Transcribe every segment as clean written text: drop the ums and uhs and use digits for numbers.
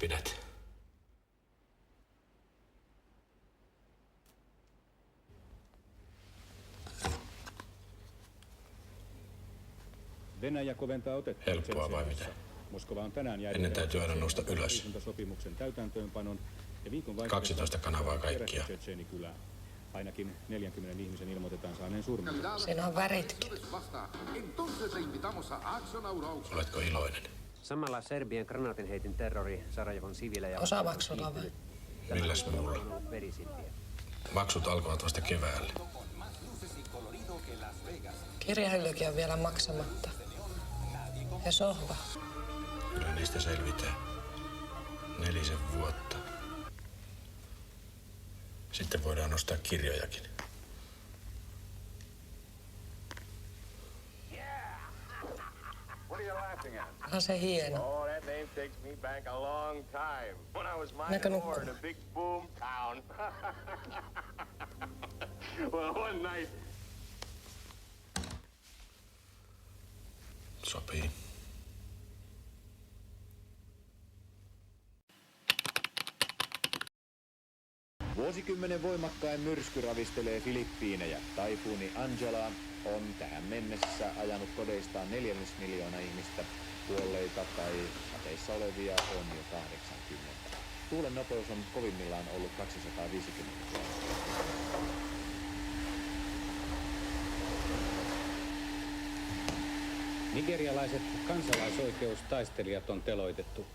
pidät? Venäjä koventaa otetta. Helppoa vai mitä? Moskova on tänään Ennen täytyy aina nousta ylös. Sopimuksen täytäntöönpanon ja viikon 12 kanavaa kaikkia. Ainakin 40 ihmisen ilmoitetaan saaneen surman. Siinä on väritkin. Oletko iloinen? Samalla Serbian granaatinheitin terrori Sarajevon siviilejä... Osavaako sulla vai? Milläs muulla? Maksut alkavat vasta keväällä. Kirjahyllykin on vielä maksamatta. Ja sohva. Kyllä niistä selvitään. 4 vuotta. Sitten voidaan ostaa kirjojakin. Onhan se hieno. Oh, that name takes me back a long time. When I was Näkö mining ore in nukkuu? a big boom town. Well, one night... Sopii. Vuosikymmenen voimakkain myrsky ravistelee Filippiinejä. Taifuuni Angela on tähän mennessä ajanut kodeistaan 4 miljoonaa ihmistä. Kuolleita tai sateissa olevia on jo 80. Tuulen nopeus on kovimmillaan ollut 250 km. Nigerialaiset kansalaisoikeustaistelijat on teloitettu.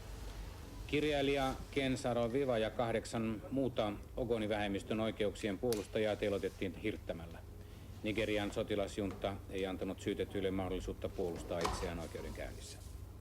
Kirjailija Ken Saro-Wiwa ja 8 muuta Ogoni-vähemmistön oikeuksien puolustajaa teloitettiin hirttämällä. Nigerian sotilasjunta ei antanut syytetyille mahdollisuutta puolustaa itseään oikeudenkäynnissä.